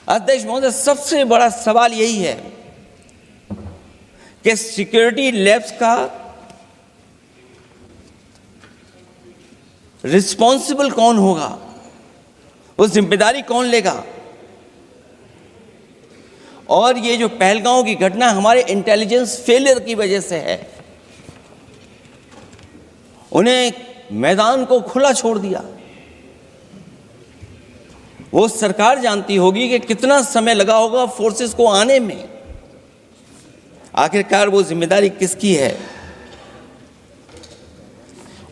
अध्यक्ष महोदय, सबसे बड़ा सवाल यही है कि सिक्योरिटी लैब्स का रिस्पॉन्सिबल कौन होगा, वो जिम्मेदारी कौन लेगा। और ये जो पहलगांव की घटना हमारे इंटेलिजेंस फेलियर की वजह से है, उन्हें मैदान को खुला छोड़ दिया। वो सरकार जानती होगी कि कितना समय लगा होगा फोर्सेस को आने में। आखिरकार वो जिम्मेदारी किसकी है।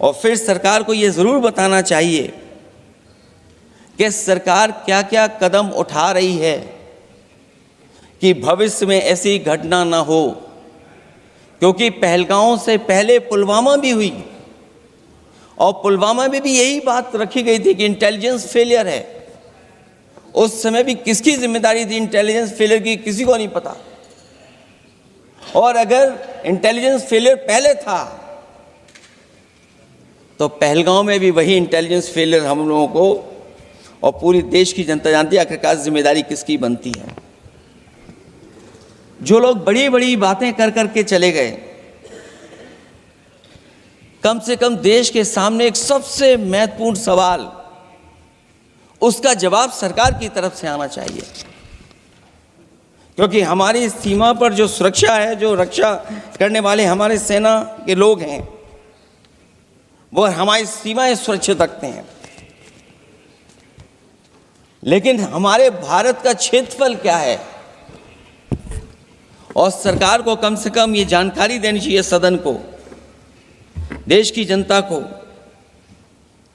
और फिर सरकार को ये जरूर बताना चाहिए कि सरकार क्या क्या कदम उठा रही है कि भविष्य में ऐसी घटना ना हो, क्योंकि पहलगांव से पहले पुलवामा भी हुई और पुलवामा में भी यही बात रखी गई थी कि इंटेलिजेंस फेलियर है। उस समय भी किसकी जिम्मेदारी थी इंटेलिजेंस फेलियर की, किसी को नहीं पता। और अगर इंटेलिजेंस फेलियर पहले था तो पहलगांव में भी वही इंटेलिजेंस फेलियर हम लोगों को और पूरी देश की जनता जानती है आखिरकार जिम्मेदारी किसकी बनती है। जो लोग बड़ी बड़ी बातें कर करके चले गए, कम से कम देश के सामने एक सबसे महत्वपूर्ण सवाल, उसका जवाब सरकार की तरफ से आना चाहिए। क्योंकि हमारी सीमा पर जो सुरक्षा है, जो रक्षा करने वाले हमारे सेना के लोग हैं, वो हमारी सीमाएं सुरक्षित रखते हैं। लेकिन हमारे भारत का क्षेत्रफल क्या है, और सरकार को कम से कम ये जानकारी देनी चाहिए सदन को, देश की जनता को,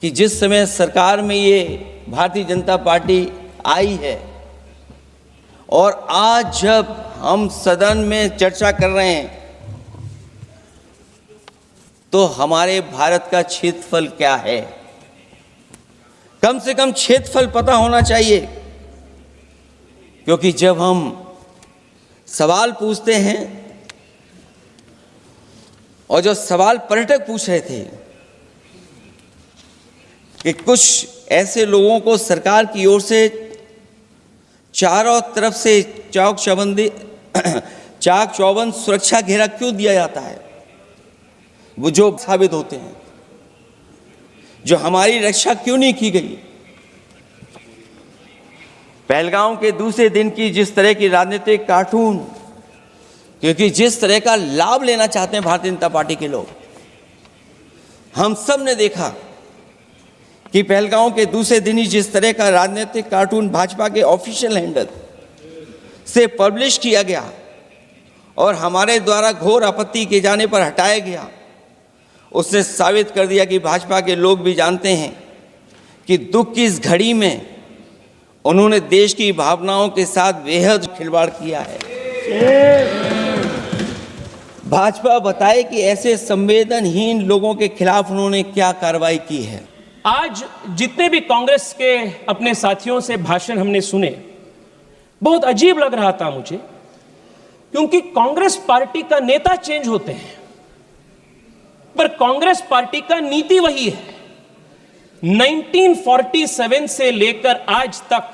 कि जिस समय सरकार में ये भारतीय जनता पार्टी आई है और आज जब हम सदन में चर्चा कर रहे हैं तो हमारे भारत का क्षेत्रफल क्या है। कम से कम क्षेत्रफल पता होना चाहिए, क्योंकि जब हम सवाल पूछते हैं, और जो सवाल पर्यटक पूछ रहे थे कि कुछ ऐसे लोगों को सरकार की ओर से चारों तरफ से चाक चौबंद सुरक्षा घेरा क्यों दिया जाता है, वो जो साबित होते हैं, जो हमारी रक्षा क्यों नहीं की गई। पहलगांव के दूसरे दिन की जिस तरह की राजनीतिक कार्टून, क्योंकि जिस तरह का लाभ लेना चाहते हैं भारतीय जनता पार्टी के लोग, हम सब ने देखा कि पहलगांव के दूसरे दिन ही जिस तरह का राजनीतिक कार्टून भाजपा के ऑफिशियल हैंडल से पब्लिश किया गया और हमारे द्वारा घोर आपत्ति किए जाने पर हटाया गया, उसने साबित कर दिया कि भाजपा के लोग भी जानते हैं कि दुख की इस घड़ी में उन्होंने देश की भावनाओं के साथ बेहद खिलवाड़ किया है। भाजपा बताए कि ऐसे संवेदनहीन लोगों के खिलाफ उन्होंने क्या कार्रवाई की है। आज जितने भी कांग्रेस के अपने साथियों से भाषण हमने सुने, बहुत अजीब लग रहा था मुझे, क्योंकि कांग्रेस पार्टी का नेता चेंज होते हैं पर कांग्रेस पार्टी का नीति वही है। 1947 से लेकर आज तक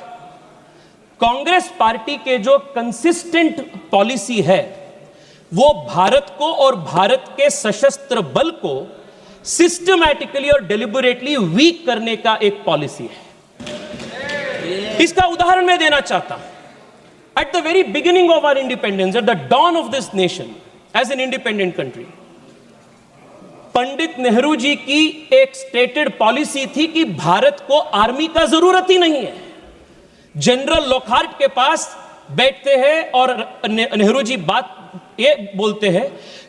कांग्रेस पार्टी के जो कंसिस्टेंट पॉलिसी है, वो भारत को और भारत के सशस्त्र बल को सिस्टमैटिकली और डेलिबरेटली वीक करने का एक पॉलिसी है। इसका उदाहरण मैं देना चाहता हूं। At the very beginning of our independence, at the dawn of this nation as an independent country, Pandit Nehru ji की एक स्टेटेड पॉलिसी थी कि भारत को आर्मी का जरूरत ही नहीं है। जनरल लॉकहार्ट के पास बैठते हैं और नेहरू जी बात ये बोलते हैं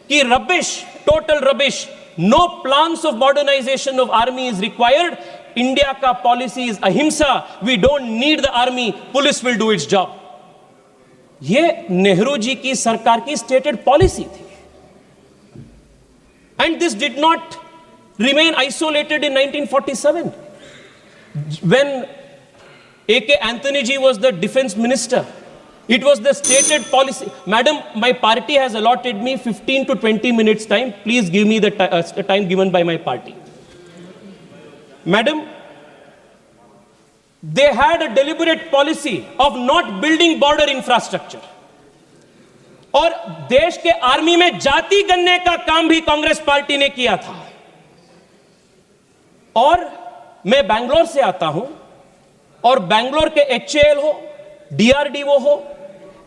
कि rubbish, total rubbish, no plans of modernisation of army is required, India का policy is ahimsa, we don't need the army, police will do its job. ये नेहरू जी की सरकार की स्टेटेड पॉलिसी थी। And this did not remain isolated in 1947. When A.K. Anthony ji was the defense minister, it was the stated policy. Madam, my party has allotted me 15 to 20 minutes time. Please give me the time given by my party. Madam, they had a deliberate policy of not building border infrastructure. और देश के army में जाति गणने का काम भी Congress party ने किया था। और मैं बैंगलोर से आता हूं, और बैंगलोर के HAL हो, DRDO हो,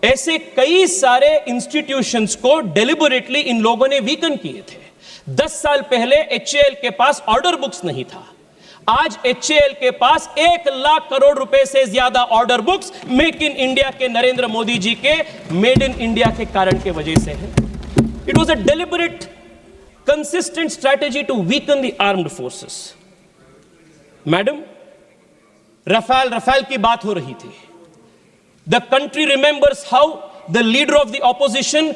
ऐसे कई सारे इंस्टीट्यूशंस को डेलिबरेटली इन लोगों ने वीकन किए थे। 10 साल पहले HAL के पास ऑर्डर बुक्स नहीं था। आज HAL के पास 1 लाख करोड़ रुपए से ज्यादा order books make in India के नरेंद्र मोदी जी के मेड इन इंडिया के कारण के वजह से है। It was a deliberate consistent strategy to weaken the armed forces. Madam, Rafale की बात हो रही थी। The country remembers how the leader of the opposition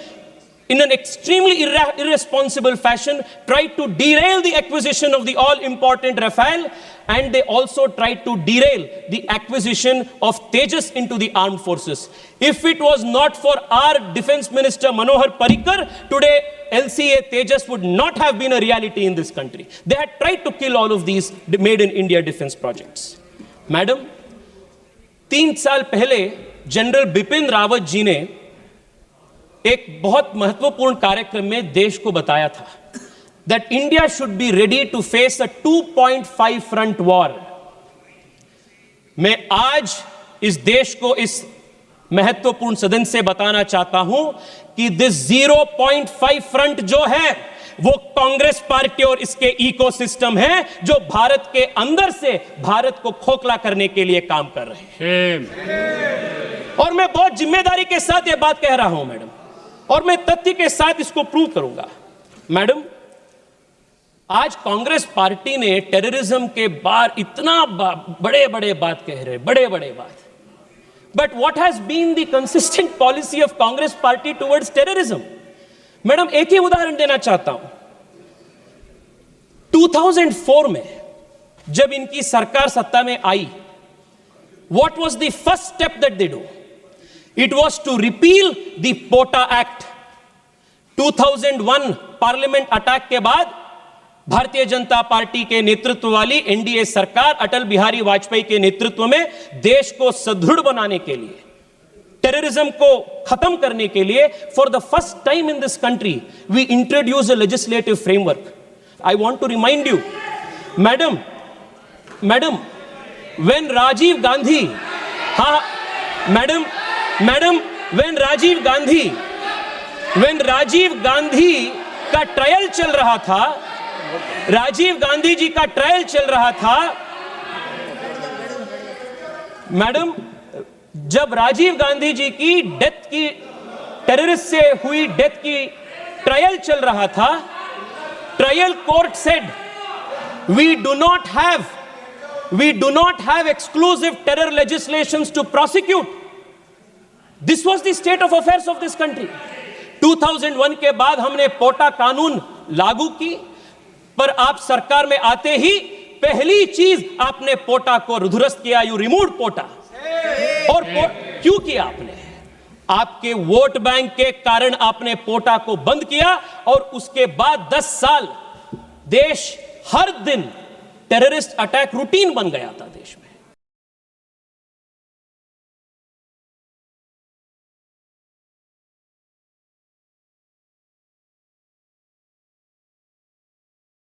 in an extremely irresponsible fashion tried to derail the acquisition of the all important Rafale, and they also tried to derail the acquisition of Tejas into the armed forces. If it was not for our defense minister Manohar Parrikar, today LCA Tejas would not have been a reality in this country. They had tried to kill all of these made in India defense projects. Madam, 3 साल पहले general Bipin Rawat ji ने एक बहुत महत्वपूर्ण कार्यक्रम में देश को बताया था that India should be ready to face a 2.5 front war. मैं आज इस देश को इस महत्वपूर्ण सदन से बताना चाहता हूं कि दिस 0.5 फ्रंट जो है वो कांग्रेस पार्टी और इसके इकोसिस्टम है, जो भारत के अंदर से भारत को खोखला करने के लिए काम कर रहे हैं। और मैं बहुत जिम्मेदारी के साथ यह बात कह रहा हूं मैडम, और मैं तथ्य के साथ इसको प्रूव करूंगा। मैडम, आज कांग्रेस पार्टी ने टेररिज्म के बार इतना बड़े बड़े बात कह रहे, बड़े बड़े बात, but what has been the consistent policy of Congress party towards terrorism? Madam, एक ही उदाहरण देना चाहता हूं। 2004 में जब इनकी सरकार सत्ता में आई, what was the first step that they do? It was to repeal the POTA Act. 2001 parliament attack के बाद भारतीय जनता पार्टी के नेतृत्व वाली एनडीए सरकार अटल बिहारी वाजपेयी के नेतृत्व में देश को सुदृढ़ बनाने के लिए, टेररिज्म को खत्म करने के लिए, for the first time in this country we introduce a legislative framework. I want to remind you, madam, when Rajiv Gandhi, हाँ मैडम, when राजीव गांधी का ट्रायल चल रहा था, राजीव गांधी जी का ट्रायल चल रहा था, मैडम, जब राजीव गांधी जी की डेथ की, टेररिस्ट से हुई डेथ की ट्रायल चल रहा था, trial court said we do not have exclusive terror legislations to prosecute. This was the state of affairs of this country. 2001 के बाद हमने पोटा कानून लागू की, पर आप सरकार में आते ही पहली चीज आपने पोटा को दुरुस्त किया, यू रिमूव पोटा. और क्यों किया आपने? आपके वोट बैंक के कारण आपने पोटा को बंद किया, और उसके बाद 10 साल देश हर दिन टेररिस्ट अटैक रूटीन बन गया था देश में.